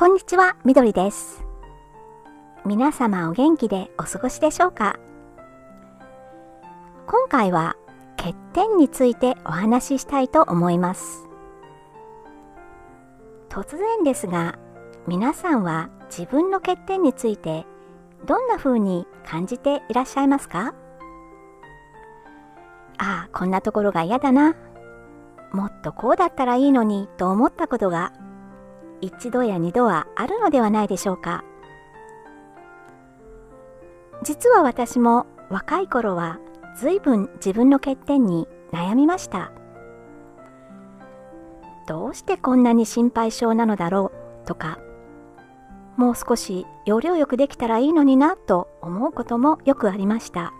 こんにちは、みどりです。皆様お元気でお過ごしでしょうか？今回は欠点についてお話ししたいと思います。突然ですが、皆さんは自分の欠点についてどんな風に感じていらっしゃいますか？ああ、こんなところが嫌だな。もっとこうだったらいいのにと思ったことが一度や二度はあるのではないでしょうか。実は私も若い頃は随分自分の欠点に悩みました。どうしてこんなに心配性なのだろうとか、もう少し要領よくできたらいいのになと思うこともよくありました。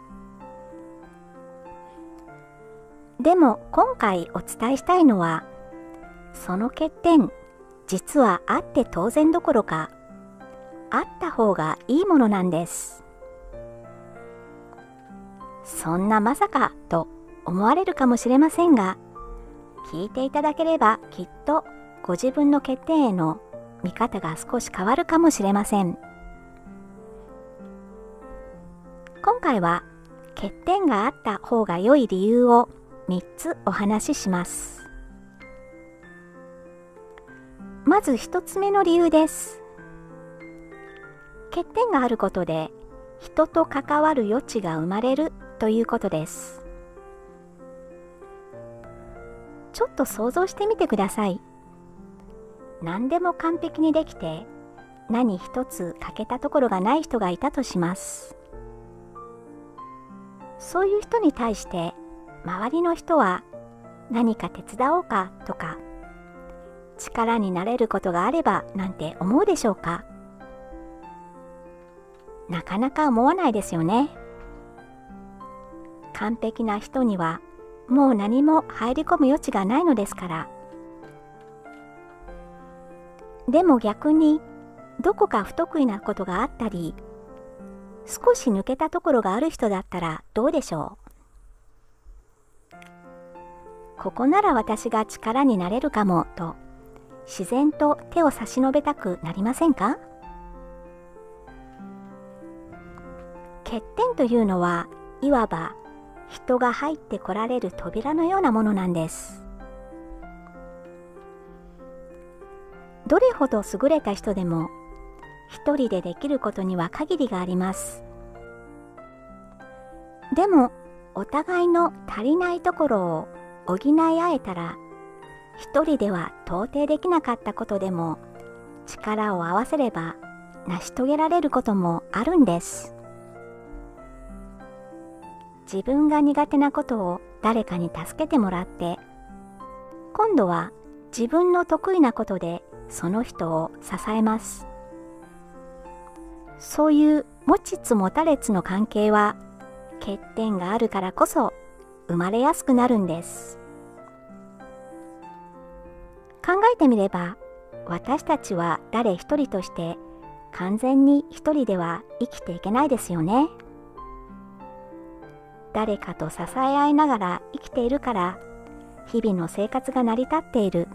でも今回お伝えしたいのは、その欠点、実はあって当然どころか、あった方がいいものなんです。そんなまさかと思われるかもしれませんが、聞いていただければきっとご自分の欠点への見方が少し変わるかもしれません。今回は欠点があった方が良い理由を3つお話しします。まず1つ目の理由です。欠点があることで人と関わる余地が生まれるということです。ちょっと想像してみてください。何でも完璧にできて何一つ欠けたところがない人がいたとします。そういう人に対して周りの人は何か手伝おうかとか、力になれることがあればなんて思うでしょうか？なかなか思わないですよね。完璧な人にはもう何も入り込む余地がないのですから。でも逆にどこか不得意なことがあったり、少し抜けたところがある人だったらどうでしょう？ここなら私が力になれるかもと自然と手を差し伸べたくなりませんか？欠点というのはいわば人が入ってこられる扉のようなものなんです。どれほど優れた人でも一人でできることには限りがあります。でもお互いの足りないところを補い合えたら、一人では到底できなかったことでも力を合わせれば成し遂げられることもあるんです。自分が苦手なことを誰かに助けてもらって、今度は自分の得意なことでその人を支えます。そういう持ちつ持たれつの関係は欠点があるからこそ生まれやすくなるんです。考えてみれば、私たちは誰一人として完全に一人では生きていけないですよね。誰かと支え合いながら生きているから日々の生活が成り立っている。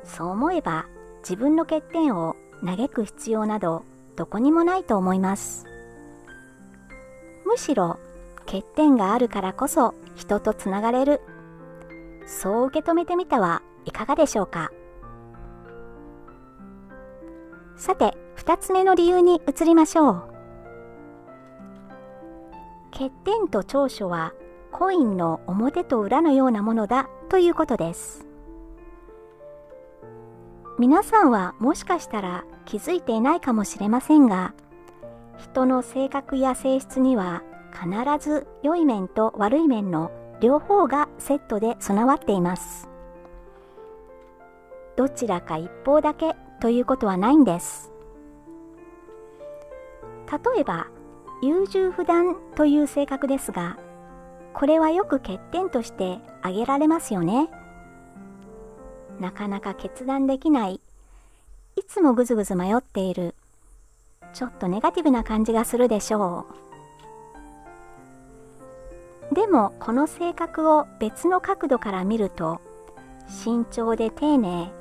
そう思えば自分の欠点を嘆く必要などどこにもないと思います。むしろ欠点があるからこそ人とつながれる。そう受け止めてみてはいかがでしょうか。さて、2つ目の理由に移りましょう。欠点と長所はコインの表と裏のようなものだということです。皆さんはもしかしたら気づいていないかもしれませんが、人の性格や性質には必ず良い面と悪い面の両方がセットで備わっています。どちらか一方だけということはないんです。例えば、優柔不断という性格ですが、これはよく欠点として挙げられますよね。なかなか決断できない、いつもぐずぐず迷っている、ちょっとネガティブな感じがするでしょう。でもこの性格を別の角度から見ると、慎重で丁寧、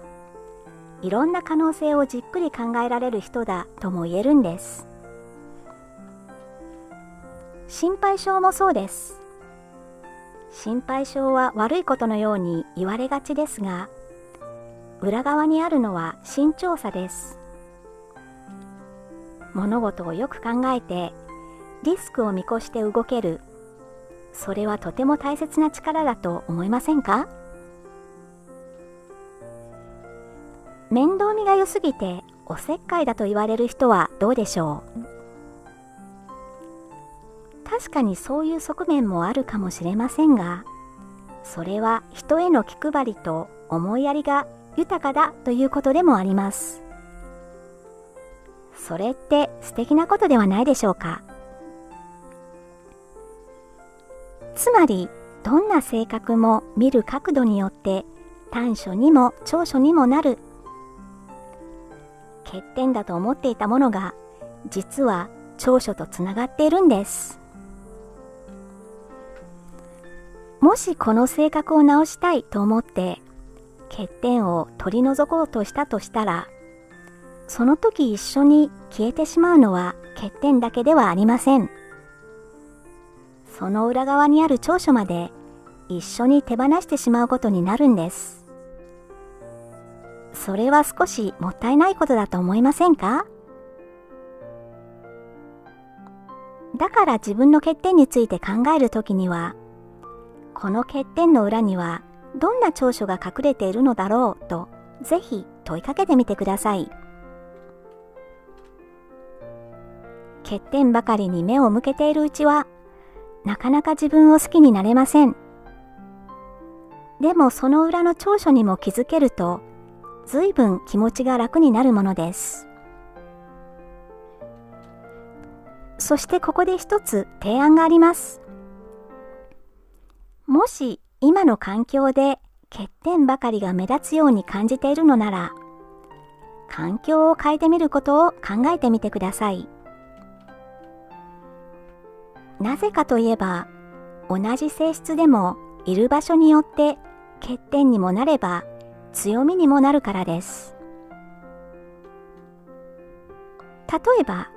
いろんな可能性をじっくり考えられる人だとも言えるんです。心配性もそうです。心配性は悪いことのように言われがちですが、裏側にあるのは慎重さです。物事をよく考えて、リスクを見越して動ける、それはとても大切な力だと思いませんか？面倒見が良すぎておせっかいだと言われる人はどうでしょう？確かにそういう側面もあるかもしれませんが、それは人への気配りと思いやりが豊かだということでもあります。それって素敵なことではないでしょうか。つまり、どんな性格も見る角度によって短所にも長所にもなる。欠点だと思っていたものが実は長所とつながっているんです。もしこの性格を直したいと思って欠点を取り除こうとしたとしたら、その時一緒に消えてしまうのは欠点だけではありません。その裏側にある長所まで一緒に手放してしまうことになるんです。それは少しもったいないことだと思いませんか？だから自分の欠点について考えるときには、この欠点の裏にはどんな長所が隠れているのだろうと、ぜひ問いかけてみてください。欠点ばかりに目を向けているうちは、なかなか自分を好きになれません。でもその裏の長所にも気づけると、ずいぶん気持ちが楽になるものです。そしてここで一つ提案があります。もし今の環境で欠点ばかりが目立つように感じているのなら、環境を変えてみることを考えてみてください。なぜかといえば、同じ性質でもいる場所によって欠点にもなれば強みにもなるからです。例えば、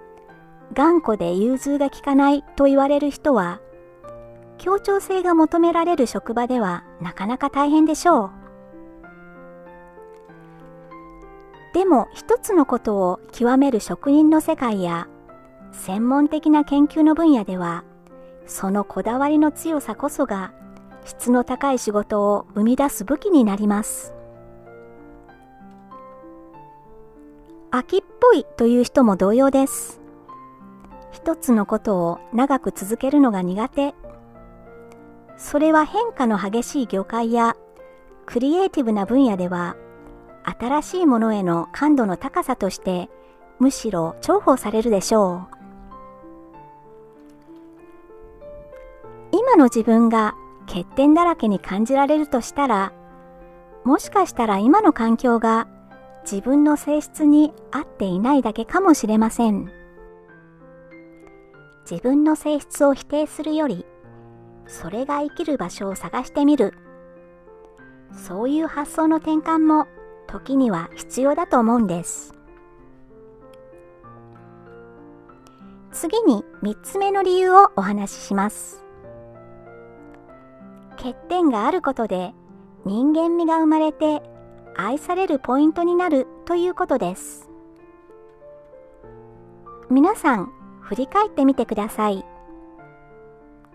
頑固で融通が利かないと言われる人は、協調性が求められる職場ではなかなか大変でしょう。でも一つのことを極める職人の世界や専門的な研究の分野では、そのこだわりの強さこそが質の高い仕事を生み出す武器になります。飽きっぽいという人も同様です。一つのことを長く続けるのが苦手。それは変化の激しい業界やクリエイティブな分野では、新しいものへの感度の高さとしてむしろ重宝されるでしょう。今の自分が欠点だらけに感じられるとしたら、もしかしたら今の環境が自分の性質に合っていないだけかもしれません。自分の性質を否定するより、それが生きる場所を探してみる。そういう発想の転換も時には必要だと思うんです。次に3つ目の理由をお話しします。欠点があることで人間味が生まれて愛されるポイントになるということです。皆さん振り返ってみてください。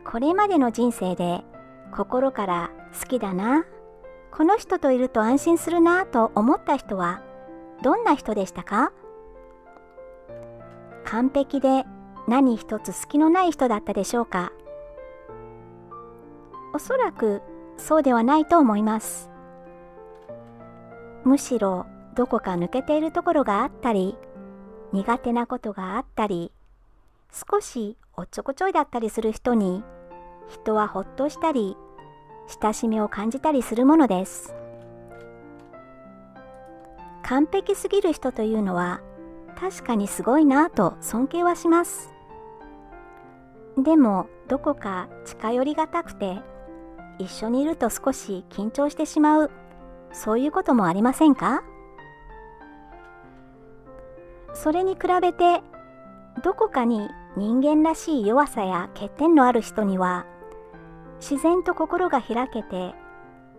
これまでの人生で心から好きだな、この人といると安心するなと思った人はどんな人でしたか？完璧で何一つ隙のない人だったでしょうか？おそらくそうではないと思います。むしろどこか抜けているところがあったり、苦手なことがあったり、少しおっちょこちょいだったりする人に、人はほっとしたり、親しみを感じたりするものです。完璧すぎる人というのは確かにすごいなぁと尊敬はします。でもどこか近寄りがたくて、一緒にいると少し緊張してしまう、そういうこともありませんか？それに比べてどこかに人間らしい弱さや欠点のある人には自然と心が開けて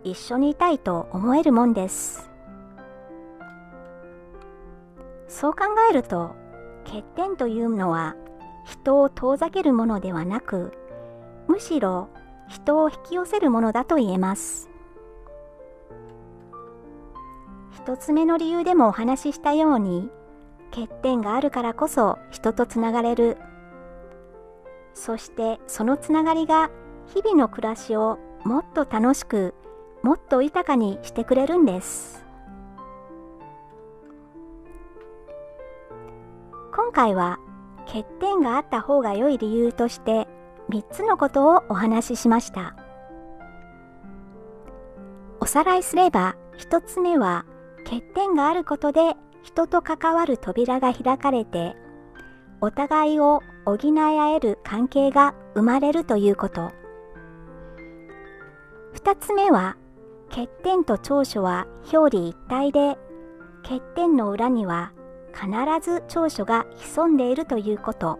一緒にいたいと思えるもんです。そう考えると欠点というのは人を遠ざけるものではなく、むしろ人を引き寄せるものだと言えます。一つ目の理由でもお話ししたように、欠点があるからこそ人とつながれる。そしてそのつながりが日々の暮らしをもっと楽しく、もっと豊かにしてくれるんです。今回は欠点があった方が良い理由として3つのことをお話ししました。おさらいすれば、1つ目は欠点があることで人と関わる扉が開かれて、お互いを補い合える関係が生まれるということ。2つ目は欠点と長所は表裏一体で、欠点の裏には必ず長所が潜んでいるということ。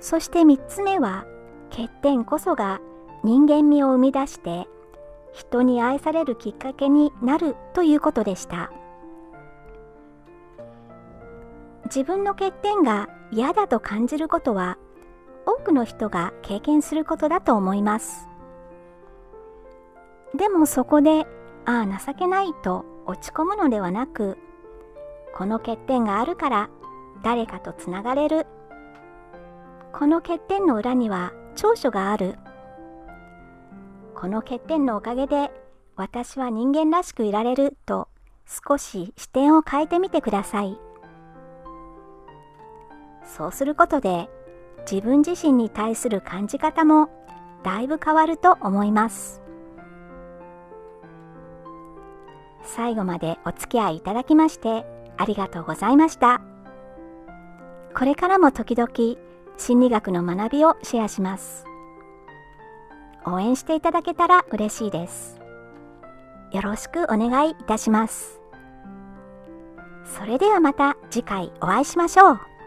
そして3つ目は、欠点こそが人間味を生み出して人に愛されるきっかけになるということでした。自分の欠点が嫌だと感じることは多くの人が経験することだと思います。でもそこで情けないと落ち込むのではなく、この欠点があるから誰かとつながれる。この欠点の裏には長所がある。この欠点のおかげで私は人間らしくいられると少し視点を変えてみてください。そうすることで自分自身に対する感じ方もだいぶ変わると思います。最後までお付き合いいただきましてありがとうございました。これからも時々心理学の学びをシェアします。応援していただけたら嬉しいです。よろしくお願いいたします。それではまた次回お会いしましょう。